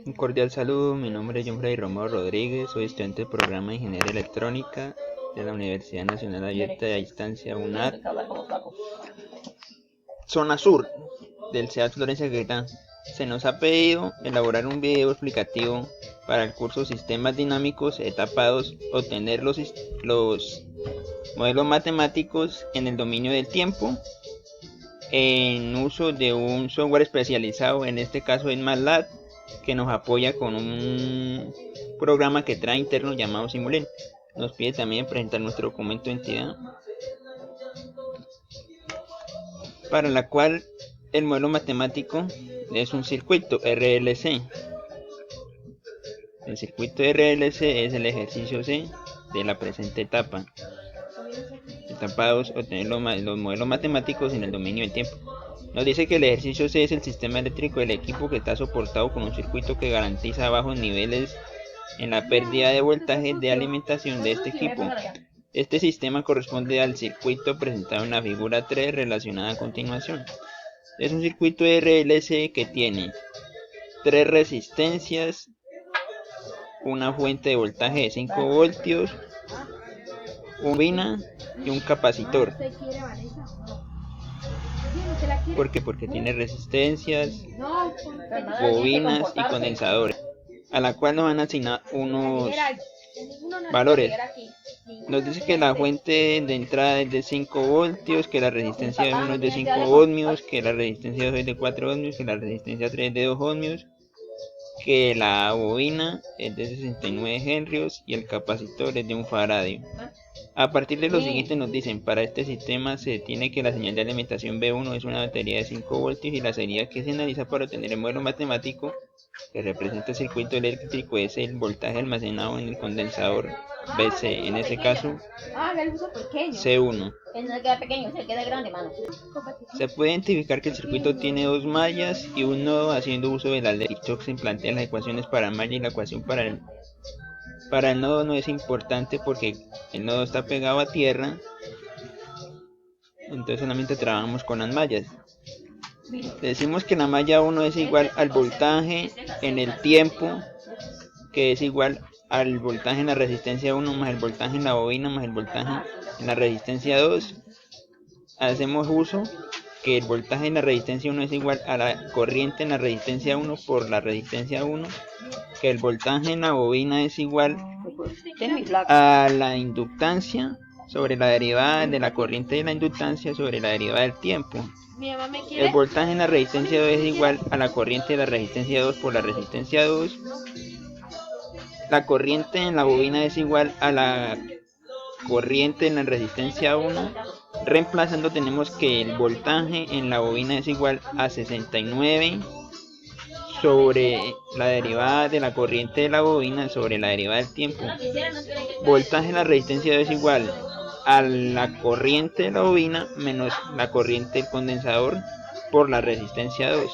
Un cordial saludo, mi nombre es John Freddy Romero Rodríguez, soy estudiante del programa de Ingeniería Electrónica de la Universidad Nacional Abierta de Distancia UNAD, zona sur del CEAT Florencia Caquetá. Se nos ha pedido elaborar un video explicativo para el curso Sistemas Dinámicos, etapa 2, obtener los modelos matemáticos en el dominio del tiempo en uso de un software especializado, en este caso en MATLAB, que nos apoya con un programa que trae interno llamado Simulink. Nos pide también presentar nuestro documento de entidad, para la cual el modelo matemático es un circuito RLC. El circuito RLC es el ejercicio C de la presente etapa. Etapa 2, obtener los modelos matemáticos en el dominio del tiempo. Nos dice que el ejercicio C es el sistema eléctrico del equipo que está soportado con un circuito que garantiza bajos niveles en la pérdida de voltaje de alimentación de este equipo. Este sistema corresponde al circuito presentado en la figura 3 relacionada a continuación. Es un circuito RLC que tiene 3 resistencias, una fuente de voltaje de 5 voltios, una bobina y un capacitor. ¿Por qué? Porque tiene resistencias, bobinas y condensadores, a la cual nos van a asignar unos valores. Nos dice que la fuente de entrada es de 5 voltios, que la resistencia de 1 es de 5 ohmios, que la resistencia de 2 es de 4 ohmios, que la resistencia 3 es de 2 ohmios, que la bobina es de 69 henrios y el capacitor es de 1 faradio. A partir de lo siguiente nos dicen, para este sistema se tiene que la señal de alimentación B1 es una batería de 5 voltios y la salida que se analiza para obtener el modelo matemático que representa el circuito eléctrico es el voltaje almacenado en el condensador BC, en este caso C1. Se puede identificar que el circuito tiene dos mallas y un nodo. Haciendo uso de la ley de Kirchhoff se plantean las ecuaciones para malla y la ecuación para el nodo no es importante porque el nodo está pegado a tierra, entonces solamente trabajamos con las mallas. Decimos que la malla 1 es igual al voltaje en el tiempo, que es igual al voltaje en la resistencia 1 más el voltaje en la bobina más el voltaje en la resistencia 2. Hacemos uso que el voltaje en la resistencia 1 es igual a la corriente en la resistencia 1 por la resistencia 1, que el voltaje en la bobina es igual a la inductancia sobre la derivada de la corriente de la inductancia sobre la derivada del tiempo. El voltaje en la resistencia 2 es igual a la corriente de la resistencia 2 por la resistencia 2. La corriente en la bobina es igual a la corriente en la resistencia 1. Reemplazando tenemos que el voltaje en la bobina es igual a 69 sobre la derivada de la corriente de la bobina sobre la derivada del tiempo. Voltaje en la resistencia 2 es igual a la corriente de la bobina menos la corriente del condensador por la resistencia 2.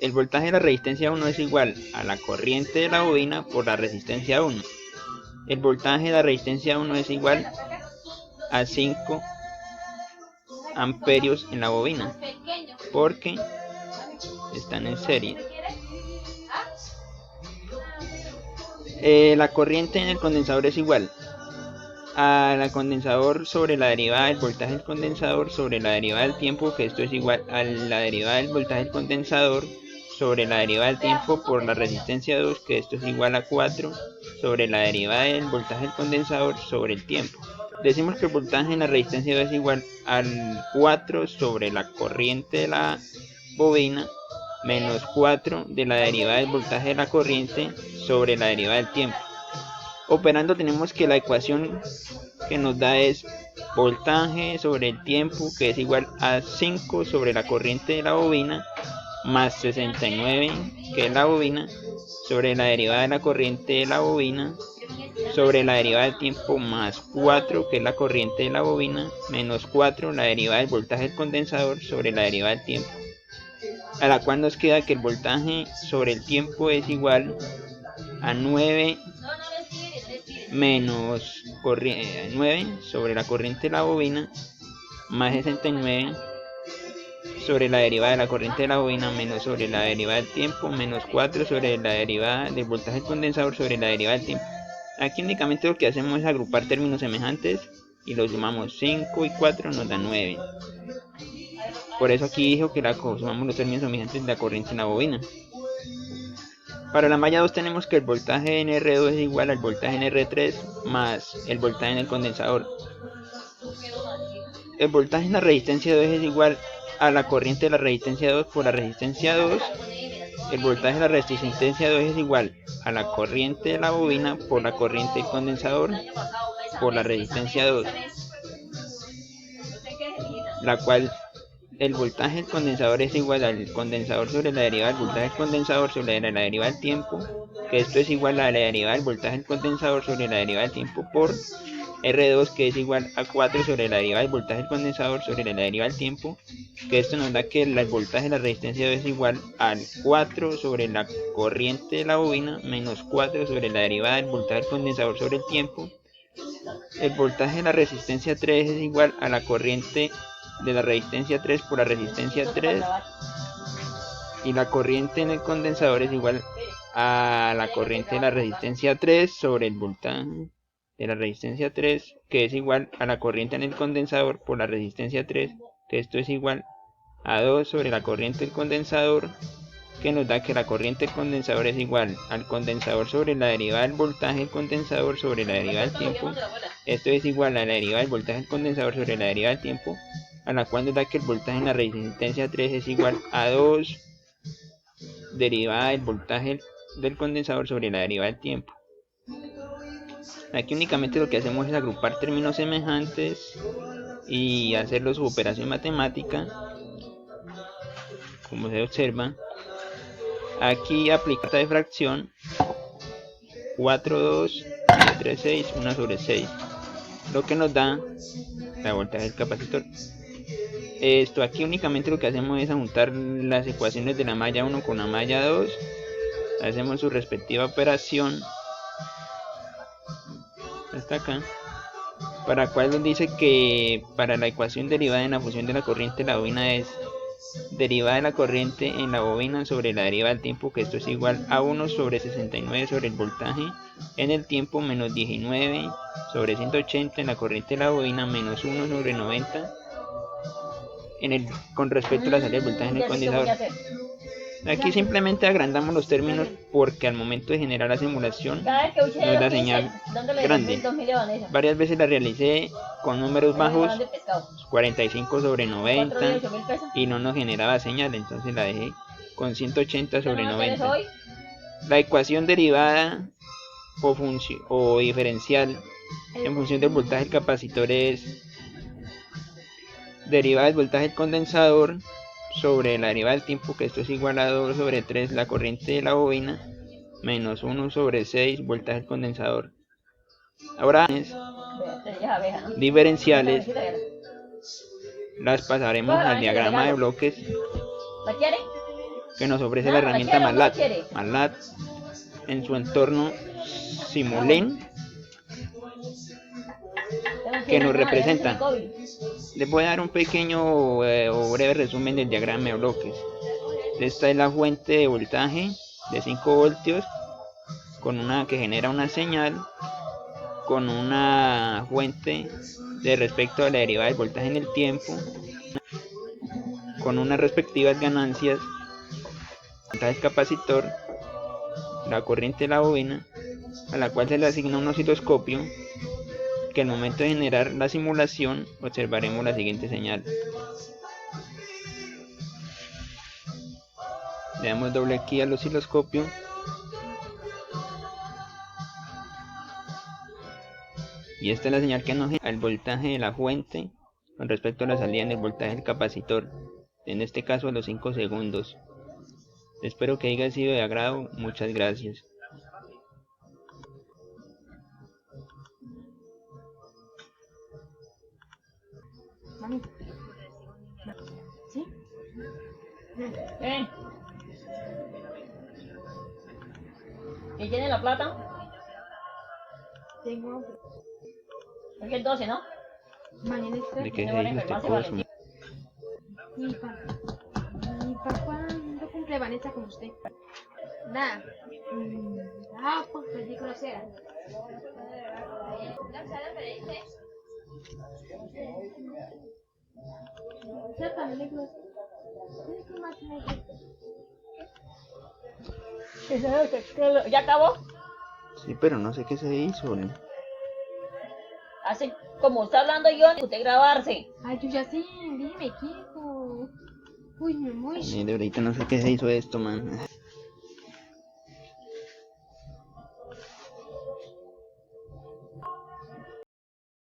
El voltaje de la resistencia 1 es igual a la corriente de la bobina por la resistencia 1. El voltaje de la resistencia 1 es igual a 5 amperios en la bobina porque están en serie. La corriente en el condensador es igual a la condensador sobre la derivada del voltaje del condensador sobre la derivada del tiempo, que esto es igual a la derivada del voltaje del condensador sobre la derivada del tiempo por la resistencia 2, que esto es igual a 4 sobre la derivada del voltaje del condensador sobre el tiempo. Decimos que el voltaje en la resistencia 2 es igual al 4 sobre la corriente de la bobina menos 4 de la derivada del voltaje de la corriente sobre la derivada del tiempo. Operando tenemos que la ecuación que nos da es voltaje sobre el tiempo, que es igual a 5 sobre la corriente de la bobina más 69, que es la bobina, sobre la derivada de la corriente de la bobina sobre la derivada del tiempo más 4, que es la corriente de la bobina, menos 4 la derivada del voltaje del condensador sobre la derivada del tiempo, a la cual nos queda que el voltaje sobre el tiempo es igual a 9 menos 9 sobre la corriente de la bobina más 69 sobre la derivada de la corriente de la bobina menos sobre la derivada del tiempo menos 4 sobre la derivada del voltaje del condensador sobre la derivada del tiempo. Aquí únicamente lo que hacemos es agrupar términos semejantes y los sumamos. 5 y 4 nos da 9. Por eso aquí dijo que sumamos los términos semejantes de la corriente en la bobina. Para la malla 2 tenemos que el voltaje en R2 es igual al voltaje en R3 más el voltaje en el condensador. El voltaje en la resistencia 2 es igual a la corriente de la resistencia 2 por la resistencia 2. El voltaje de la resistencia 2 es igual a la corriente de la bobina por la corriente del condensador por la resistencia 2, la cual el voltaje del condensador es igual al condensador sobre la derivada del voltaje del condensador sobre la derivada del tiempo, que esto es igual a la derivada del voltaje del condensador sobre la derivada del tiempo por R2, que es igual a 4 sobre la derivada del voltaje del condensador sobre la derivada del tiempo, que esto nos da que el voltaje de la resistencia 2 es igual al 4 sobre la corriente de la bobina menos 4 sobre la derivada del voltaje del condensador sobre el tiempo. El voltaje de la resistencia 3 es igual a la corriente de la resistencia 3 por la resistencia 3, y la corriente en el condensador es igual a la corriente de la resistencia 3 sobre el voltaje de la resistencia 3, que es igual a la corriente en el condensador por la resistencia 3, que esto es igual a 2 sobre la corriente del condensador, que nos da que la corriente del condensador es igual al condensador sobre la derivada del voltaje del condensador sobre la derivada del tiempo. Esto es igual a la derivada del voltaje del condensador sobre la derivada del tiempo, a la cual nos da que el voltaje en la resistencia 3 es igual a 2 derivada del voltaje del condensador sobre la derivada del tiempo. Aquí únicamente lo que hacemos es agrupar términos semejantes y hacer su operación matemática, como se observa. Aquí aplica esta de fracción 4, 2, 3, 6, 1 sobre 6, lo que nos da la voltaje del capacitor. Esto aquí únicamente lo que hacemos es juntar las ecuaciones de la malla 1 con la malla 2, hacemos su respectiva operación hasta acá, para cual nos dice que para la ecuación derivada en la función de la corriente de la bobina es derivada de la corriente en la bobina sobre la derivada del tiempo, que esto es igual a 1 sobre 69 sobre el voltaje en el tiempo menos 19 sobre 180 en la corriente de la bobina menos 1 sobre 90 con respecto a la salida del voltaje en el condensador. Aquí simplemente agrandamos los términos porque al momento de generar la simulación nos da señal grande. Varias veces la realicé con números bajos, 45 sobre 90, y no nos generaba señal, entonces la dejé con 180 sobre 90. La ecuación derivada o diferencial en función del voltaje del capacitor es derivada del voltaje del condensador sobre la derivada del tiempo, que esto es igual a 2 sobre 3 la corriente de la bobina menos 1 sobre 6 voltaje del condensador. Ahora diferenciales las pasaremos al diagrama de bloques que nos ofrece la herramienta MATLAB. MATLAB en su entorno Simulink, que nos representa. Les voy a dar un pequeño o breve resumen del diagrama de bloques. Esta es la fuente de voltaje de 5 voltios con una que genera una señal, con una fuente de respecto a la derivada del voltaje en el tiempo, con unas respectivas ganancias, el capacitor, la corriente de la bobina, a la cual se le asigna un osciloscopio, que al momento de generar la simulación observaremos la siguiente señal. Le damos doble clic al osciloscopio y esta es la señal que nos genera el voltaje de la fuente con respecto a la salida del voltaje del capacitor, en este caso a los 5 segundos. Espero que haya sido de agrado. Muchas gracias. ¿Sí? ¿Quién tiene la plata? Tengo. Es que el 12, ¿no? Mañana está. ¿De qué se dice este coso? Mi papá. piensa como usted. Nada. Ah, pues película sea. Cierta película. ¿Ya acabó? Sí, pero no sé qué se hizo. Así como está hablando yo, usted grabarse. Ay, yo ya sé, déjeme quieto. Uy, me muero. De ahorita no sé qué se hizo esto, man.